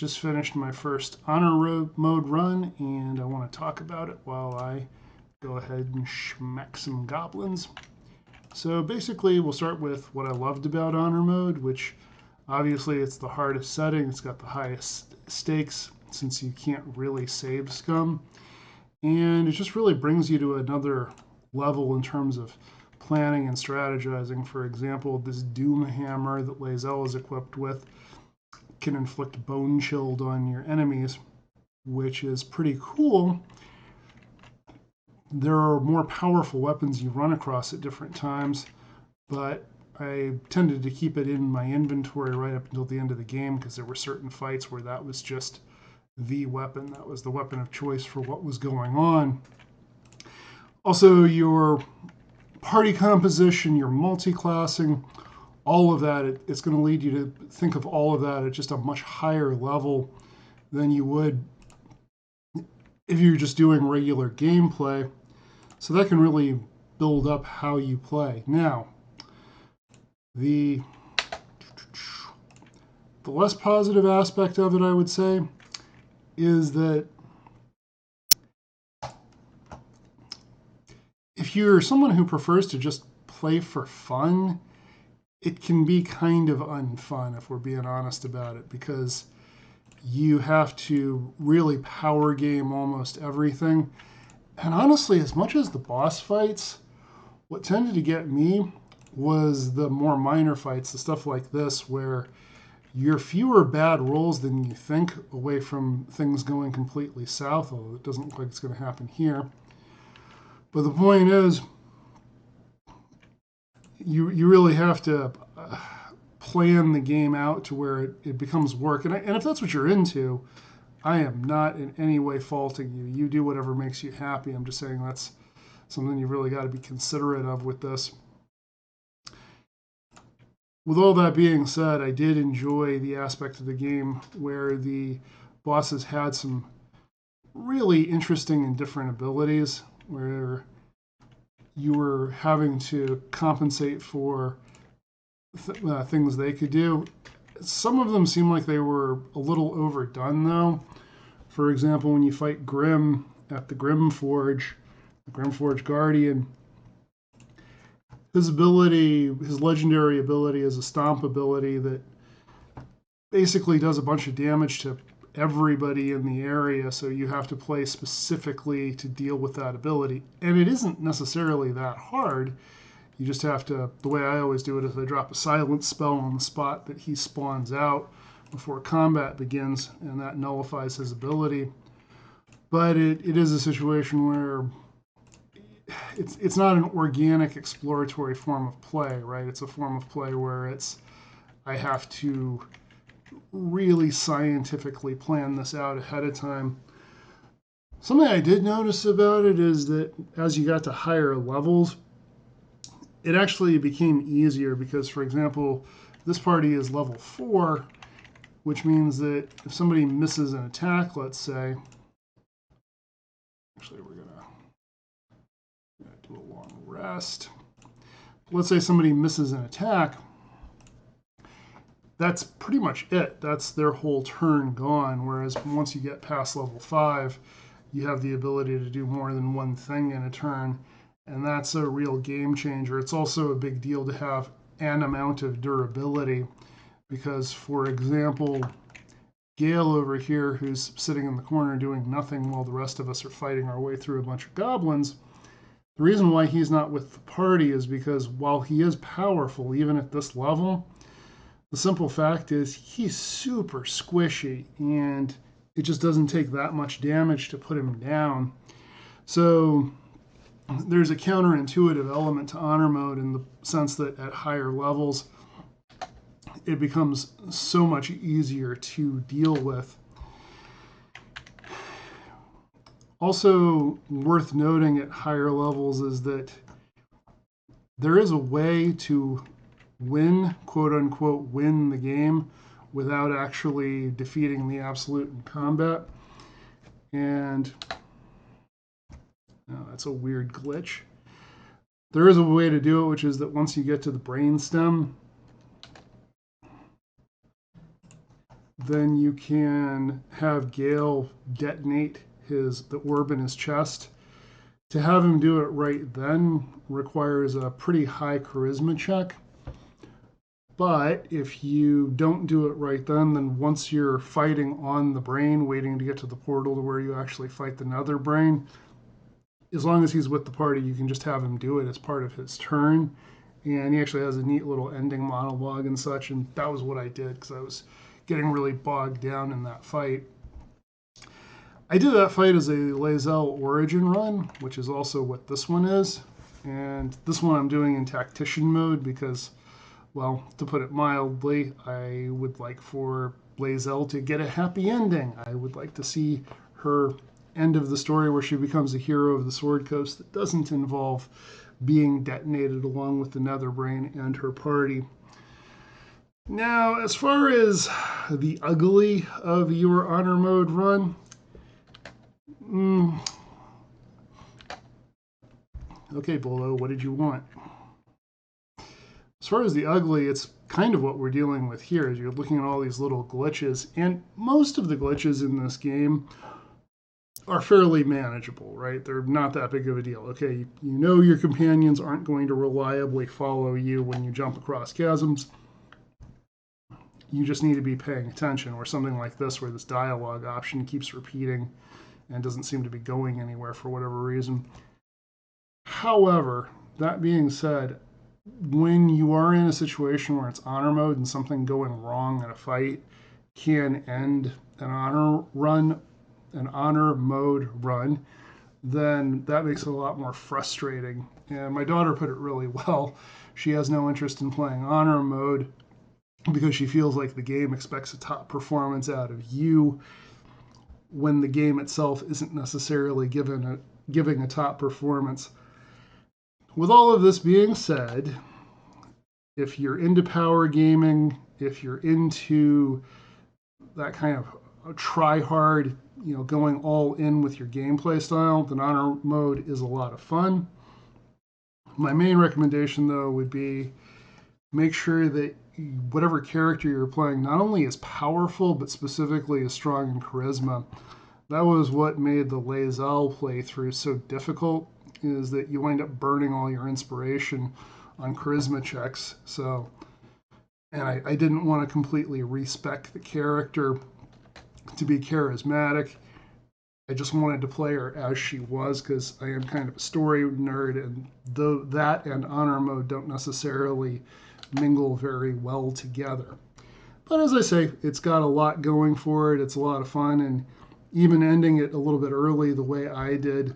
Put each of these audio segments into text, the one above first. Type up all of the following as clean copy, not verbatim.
just finished my first honor mode run, and I want to talk about it while I go ahead and schmack some goblins. So basically, we'll start with what I loved about honor mode, which obviously it's the hardest setting. It's got the highest stakes since you can't really save scum. And it just really brings you to another level in terms of planning and strategizing. For example, this Doom Hammer that Lae'zel is equipped with can inflict bone chilled on your enemies, which is pretty cool. There are more powerful weapons you run across at different times, but I tended to keep it in my inventory right up until the end of the game because there were certain fights where that was just the weapon. That was the weapon of choice for what was going on. Also, your party composition, your multi-classing, all of that, it's going to lead you to think of all of that at just a much higher level than you would if you're just doing regular gameplay. So that can really build up how you play. Now, the less positive aspect of it, I would say, is that if you're someone who prefers to just play for fun, it can be kind of unfun if we're being honest about it, because you have to really power game almost everything. And honestly, as much as the boss fights, what tended to get me was the more minor fights, the stuff like this, where you're fewer bad rolls than you think away from things going completely south, although it doesn't look like it's going to happen here. But the point is, you really have to plan the game out to where it becomes work. And if that's what you're into, I am not in any way faulting you. You do whatever makes you happy. I'm just saying that's something you've really got to be considerate of with this. With all that being said, I did enjoy the aspect of the game where the bosses had some really interesting and different abilities, where you were having to compensate for things they could do. Some of them seem like they were a little overdone, though. For example, when you fight Grim at the Grimforge Guardian, his ability, his legendary ability, is a stomp ability that basically does a bunch of damage to everybody in the area, so you have to play specifically to deal with that ability. And it isn't necessarily that hard. You just have to, the way I always do it is I drop a silence spell on the spot that he spawns out before combat begins, and that nullifies his ability. But it is a situation where it's not an organic exploratory form of play, right? It's a form of play where I have to really scientifically plan this out ahead of time. Something I did notice about it is that as you got to higher levels, it actually became easier because, for example, this party is level 4, which means that if somebody misses an attack, let's say, actually we're gonna do a long rest. Let's say somebody misses an attack, that's pretty much it. That's their whole turn gone. Whereas once you get past level 5, you have the ability to do more than one thing in a turn, and that's a real game changer. It's also a big deal to have an amount of durability, because, for example, Gale over here, who's sitting in the corner doing nothing while the rest of us are fighting our way through a bunch of goblins, the reason why he's not with the party is because while he is powerful, even at this level, the simple fact is he's super squishy, and it just doesn't take that much damage to put him down. So there's a counterintuitive element to honor mode in the sense that at higher levels, it becomes so much easier to deal with. Also worth noting at higher levels is that there is a way to win, quote unquote, win the game without actually defeating the Absolute in combat. And that's a weird glitch. There is a way to do it, which is that once you get to the brainstem, then you can have Gale detonate the orb in his chest. To have him do it right then requires a pretty high charisma check. But if you don't do it right then once you're fighting on the brain, waiting to get to the portal to where you actually fight the nether brain, as long as he's with the party, you can just have him do it as part of his turn. And he actually has a neat little ending monologue and such. And that was what I did because I was getting really bogged down in that fight. I did that fight as a Lae'zel Origin run, which is also what this one is. And this one I'm doing in Tactician mode because, well, to put it mildly, I would like for Lae'zel to get a happy ending. I would like to see her end of the story where she becomes a hero of the Sword Coast that doesn't involve being detonated along with the Netherbrain and her party. Now, as far as the ugly of your honor mode run, okay, Bolo, what did you want? As far as the ugly, it's kind of what we're dealing with here. Is you're looking at all these little glitches, and most of the glitches in this game are fairly manageable, right? They're not that big of a deal. Okay, you know your companions aren't going to reliably follow you when you jump across chasms. You just need to be paying attention, or something like this where this dialogue option keeps repeating and doesn't seem to be going anywhere for whatever reason. However, that being said, when you are in a situation where it's honor mode and something going wrong in a fight can end an honor mode run, then that makes it a lot more frustrating. And my daughter put it really well. She has no interest in playing honor mode because she feels like the game expects a top performance out of you when the game itself isn't necessarily giving a top performance. With all of this being said, if you're into power gaming, if you're into that kind of try hard, going all in with your gameplay style, then honor mode is a lot of fun. My main recommendation, though, would be make sure that whatever character you're playing not only is powerful, but specifically is strong in charisma. That was what made the Lae'zel playthrough so difficult, is that you wind up burning all your inspiration on charisma checks. So, and I didn't want to completely respec the character to be charismatic. I just wanted to play her as she was because I am kind of a story nerd, and though that and honor mode don't necessarily mingle very well together. But as I say, it's got a lot going for it. It's a lot of fun, and even ending it a little bit early the way I did,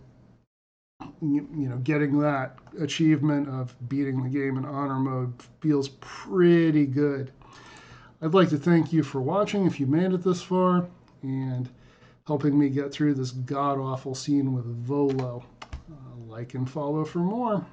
getting that achievement of beating the game in honor mode feels pretty good. I'd like to thank you for watching if you made it this far and helping me get through this god-awful scene with Volo. Like and follow for more.